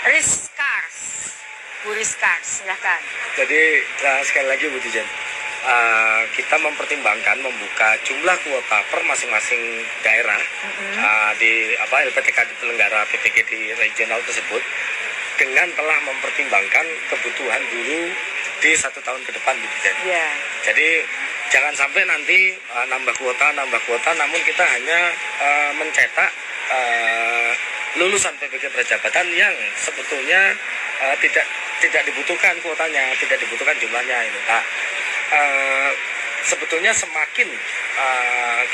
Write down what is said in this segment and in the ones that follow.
Rizkars. Bu Rizkars, silahkan. Jadi sekali lagi Bu Dijen, kita mempertimbangkan membuka jumlah kuota per masing-masing daerah di LPTK di penyelenggara PPG di regional tersebut dengan telah mempertimbangkan kebutuhan guru di 1 tahun ke depan Bu Dijen. Yeah. Jadi jangan sampai nanti nambah kuota, namun kita hanya mencetak lulusan PPG Prajabatan yang sebetulnya tidak dibutuhkan kuotanya, tidak dibutuhkan jumlahnya ini. Nah, sebetulnya semakin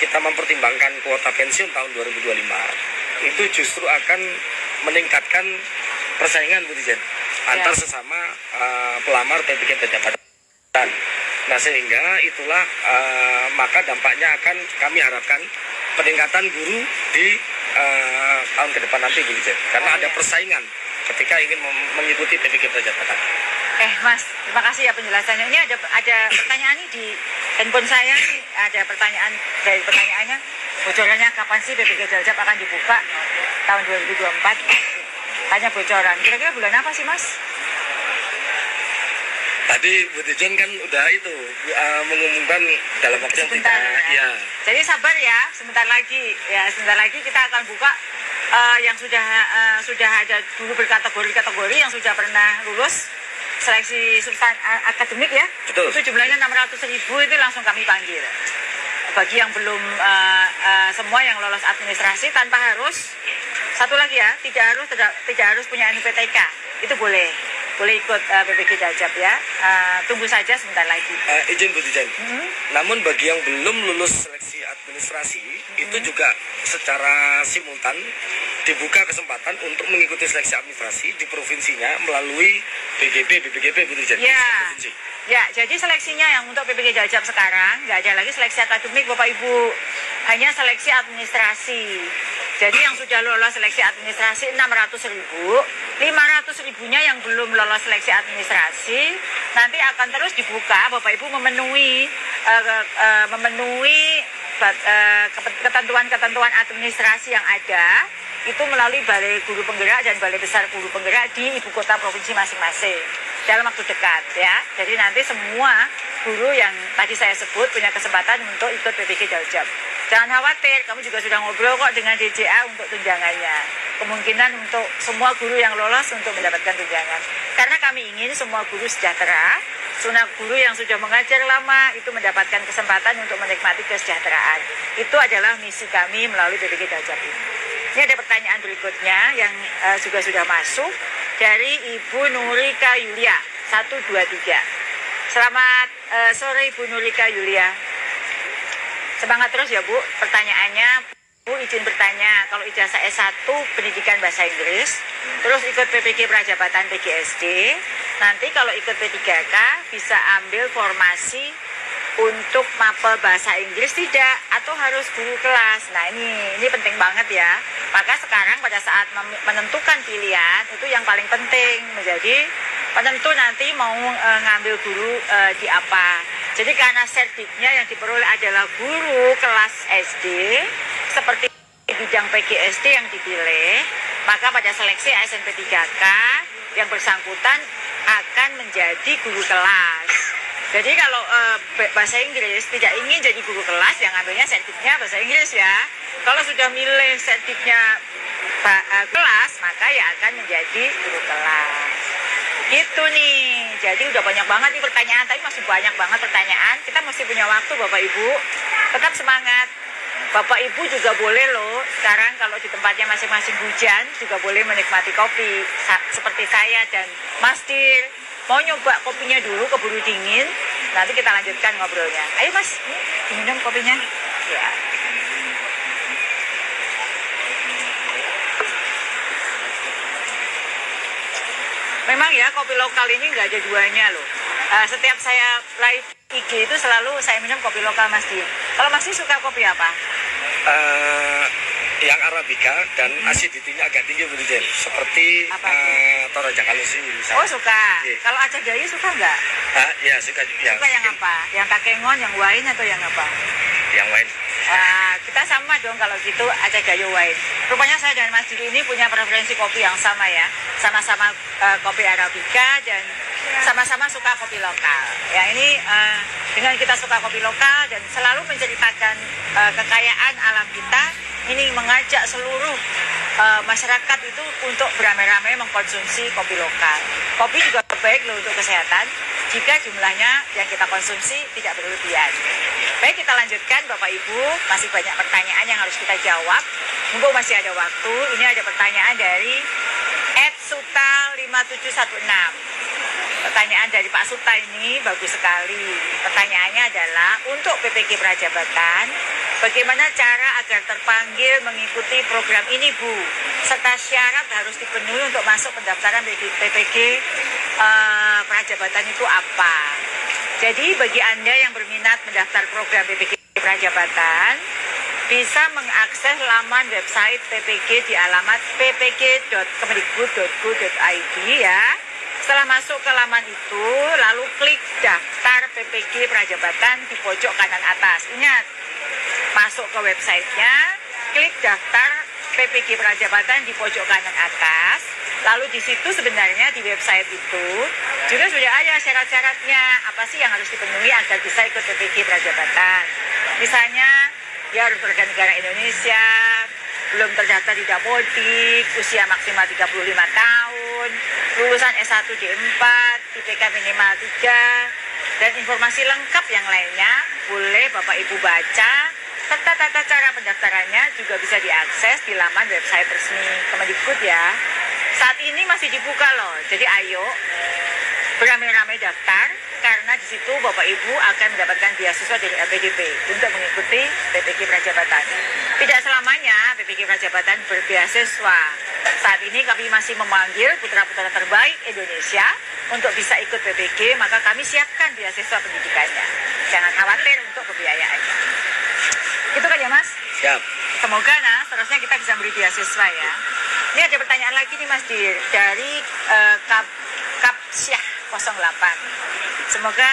kita mempertimbangkan kuota pensiun tahun 2025 itu justru akan meningkatkan persaingan Bu Dijen antar sesama pelamar PPG Prajabatan. Nah, sehingga itulah maka dampaknya akan kami harapkan peningkatan guru di tahun ke depan nanti Bu Dijen, karena ada persaingan ketika ingin mengikuti PPG Prajabatan. Mas, terima kasih ya penjelasannya. Ini ada pertanyaan nih di handphone saya nih, ada pertanyaan dari pertanyaannya, bocorannya kapan sih PPG Daljab akan dibuka tahun 2024? Hanya bocoran. Kira-kira bulan apa sih Mas? Tadi Bu Dijen kan udah itu mengumumkan dalam waktu yang sebentar ya. Jadi sabar ya, sebentar lagi kita akan buka yang sudah ada dulu berkategori yang sudah pernah lulus seleksi akademik ya. Betul. Itu jumlahnya 600.000 itu langsung kami panggil. Bagi yang belum semua yang lolos administrasi tanpa harus satu lagi ya, tidak harus punya NPTK. Itu boleh ikut PPG Daljab ya. Tunggu saja sebentar lagi. Izin Bu Dijen. Namun bagi yang belum lulus seleksi administrasi itu juga secara simultan dibuka kesempatan untuk mengikuti seleksi administrasi di provinsinya melalui BGP Bu Dijen. Ya, jadi seleksinya yang untuk PPG Daljab sekarang nggak ada lagi seleksi akademik Bapak Ibu, hanya seleksi administrasi. Jadi yang sudah lolos seleksi administrasi 600.000, 500.000-nya yang belum lolos seleksi administrasi nanti akan terus dibuka. Bapak Ibu memenuhi ketentuan administrasi yang ada itu melalui Balai Guru Penggerak dan Balai Besar Guru Penggerak di ibu kota provinsi masing-masing dalam waktu dekat ya. Jadi nanti semua guru yang tadi saya sebut punya kesempatan untuk ikut PPG Daljab. Jangan khawatir, kami juga sudah ngobrol kok dengan DJA untuk tunjangannya. Kemungkinan untuk semua guru yang lolos untuk mendapatkan tunjangan. Karena kami ingin semua guru sejahtera, guru yang sudah mengajar lama itu mendapatkan kesempatan untuk menikmati kesejahteraan. Itu adalah misi kami melalui PPG Daljab ini. Ini ada pertanyaan berikutnya yang juga sudah masuk dari Ibu Nurika Yulia 123. Selamat sore Ibu Nurika Yulia. Semangat terus ya Bu. Pertanyaannya, Bu izin bertanya, kalau ijazah S1 pendidikan bahasa Inggris, terus ikut PPG Prajabatan PGSD, nanti kalau ikut P3K bisa ambil formasi untuk mapel bahasa Inggris tidak, atau harus guru kelas. Nah ini penting banget ya. Maka sekarang pada saat menentukan pilihan itu yang paling penting menjadi penentu nanti mau ngambil guru di apa. Jadi karena sertifnya yang diperoleh adalah guru kelas SD seperti bidang PGSD yang dipilih, maka pada seleksi SNP3K yang bersangkutan akan menjadi guru kelas. Jadi kalau bahasa Inggris tidak ingin jadi guru kelas, yang ambilnya sertifnya bahasa Inggris ya. Kalau sudah milih sertifnya kelas, maka ya akan menjadi guru kelas. Gitu nih, jadi udah banyak banget nih pertanyaan, tapi masih banyak banget pertanyaan. Kita masih punya waktu Bapak Ibu, tetap semangat. Bapak Ibu juga boleh loh, sekarang kalau di tempatnya masing-masing hujan, juga boleh menikmati kopi. Seperti saya dan Mas Dir, mau nyoba kopinya dulu, keburu dingin, nanti kita lanjutkan ngobrolnya. Ayo Mas, diminum kopinya. Ya. Memang ya kopi lokal ini nggak ada duanya loh. Setiap saya live IG itu selalu saya minum kopi lokal Mas Dir. Kalau Mas Dir suka kopi apa? Yang Arabica dan acidity-nya agak tinggi Bu Dijen. Seperti Toraja Kalusi misalnya. Oh suka. Kalau Aceh Gayo suka nggak? Ya suka juga. Suka yang apa? Yang takengon, yang wine atau yang apa? Yang wine. Kita sama dong kalau gitu, ada Gayo Wine. Rupanya saya dan Mas Didi ini punya preferensi kopi yang sama ya. Sama-sama kopi Arabica dan sama-sama suka kopi lokal. Ya ini dengan kita suka kopi lokal dan selalu menceritakan kekayaan alam kita, ini mengajak seluruh masyarakat itu untuk beramai-ramai mengkonsumsi kopi lokal. Kopi juga baik loh untuk kesehatan jika jumlahnya yang kita konsumsi tidak berlebihan. Baik, kita lanjutkan Bapak Ibu, masih banyak pertanyaan yang harus kita jawab. Mumpung masih ada waktu, ini ada pertanyaan dari @suta5716. Pertanyaan dari Pak Suta ini bagus sekali. Pertanyaannya adalah, untuk PPG Prajabatan, bagaimana cara agar terpanggil mengikuti program ini, Bu? Serta syarat harus dipenuhi untuk masuk pendaftaran PPG Prajabatan itu apa? Jadi bagi Anda yang berminat mendaftar program PPG Prajabatan, bisa mengakses laman website PPG di alamat ppg.kemendikbud.go.id ya. Setelah masuk ke laman itu, lalu klik daftar PPG Prajabatan di pojok kanan atas. Ingat, masuk ke websitenya, klik daftar PPG Prajabatan di pojok kanan atas. Lalu di situ sebenarnya di website itu juga sudah ada syarat-syaratnya. Apa sih yang harus dipenuhi agar bisa ikut PPG Prajabatan? Misalnya, dia harus warga negara Indonesia, belum terdaftar di Dapodik, usia maksimal 35 tahun, lulusan S1 D4, IPK minimal 3, dan informasi lengkap yang lainnya boleh Bapak Ibu baca, serta tata cara pendaftarannya juga bisa diakses di laman website resmi Kemendikbud ya. Saat ini masih dibuka loh, jadi ayo beramai-ramai daftar, karena di situ Bapak Ibu akan mendapatkan beasiswa dari LPDP untuk mengikuti PPG Prajabatan. Tidak selamanya PPG Prajabatan berbeasiswa. Saat ini kami masih memanggil putra-putra terbaik Indonesia untuk bisa ikut PPG, maka kami siapkan beasiswa pendidikannya. Jangan khawatir untuk pembiayaannya. Itu kan ya Mas? Siap. Semoga seterusnya kita bisa beri beasiswa ya. Ini ada pertanyaan lagi nih Mas Dir, dari Kapsyah 08. Semoga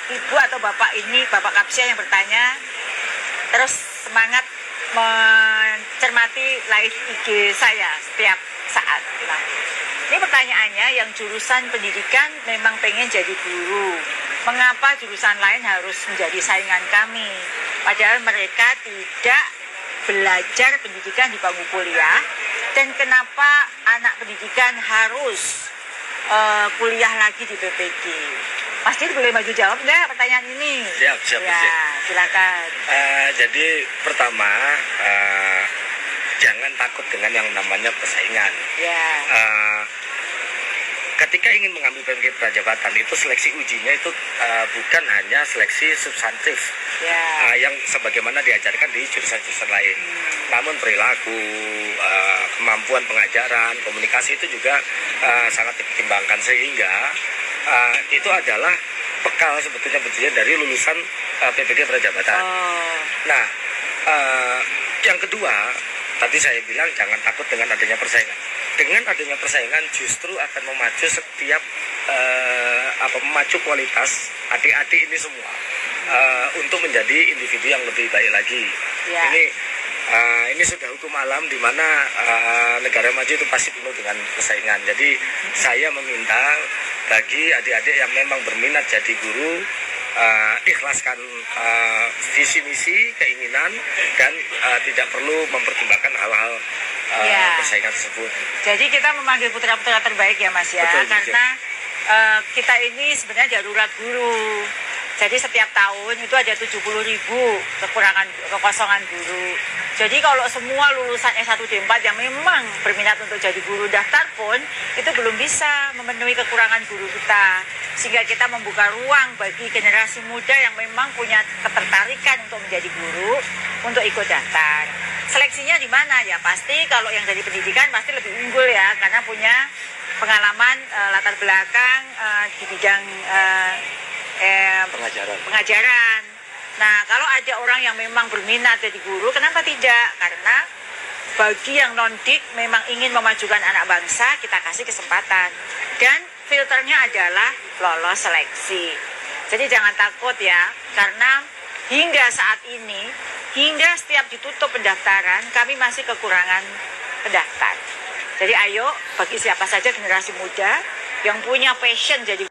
Ibu atau Bapak ini, Bapak Kapsyah yang bertanya, terus semangat mencermati live IG saya setiap saat. Nah, ini pertanyaannya, yang jurusan pendidikan memang pengen jadi guru. Mengapa jurusan lain harus menjadi saingan kami? Padahal mereka tidak belajar pendidikan di bangku kuliah. Dan kenapa anak pendidikan harus kuliah lagi di PPG? Mas Dir boleh maju jawab nggak pertanyaan ini? Siap. Ya, silakan. Jadi pertama, jangan takut dengan yang namanya persaingan. Ya. Ketika ingin mengambil PPG Prajabatan itu seleksi ujinya itu bukan hanya seleksi substantif yang sebagaimana diajarkan di jurusan-jurusan lain. Namun perilaku, kemampuan pengajaran, komunikasi itu juga sangat dipertimbangkan, sehingga itu adalah bekal sebetulnya dari lulusan PPG Prajabatan. Nah, yang kedua, tadi saya bilang jangan takut dengan adanya persaingan. Dengan adanya persaingan justru akan memacu setiap memacu kualitas adik-adik ini semua untuk menjadi individu yang lebih baik lagi. Ya. Ini sudah hukum alam di mana negara maju itu pasti penuh dengan persaingan. Jadi saya meminta bagi adik-adik yang memang berminat jadi guru, ikhlaskan visi misi, keinginan, dan tidak perlu mempertimbangkan hal-hal persaingan tersebut. Jadi kita memanggil putra-putra terbaik ya Mas ya. Betul, karena kita ini sebenarnya darurat guru. Jadi setiap tahun itu ada 70.000 kekosongan guru. Jadi kalau semua lulusan S1 D4 yang memang berminat untuk jadi guru daftar pun, itu belum bisa memenuhi kekurangan guru kita. Sehingga kita membuka ruang bagi generasi muda yang memang punya ketertarikan untuk menjadi guru, untuk ikut daftar. Seleksinya di mana? Ya pasti kalau yang dari pendidikan pasti lebih unggul ya, karena punya pengalaman latar belakang di bidang pengajaran. Nah, kalau ada orang yang memang berminat jadi guru, kenapa tidak? Karena bagi yang non-dik memang ingin memajukan anak bangsa, kita kasih kesempatan. Dan filternya adalah lolos seleksi. Jadi jangan takut ya, karena hingga saat ini hingga setiap ditutup pendaftaran kami masih kekurangan pendaftar. Jadi ayo bagi siapa saja generasi muda yang punya passion jadi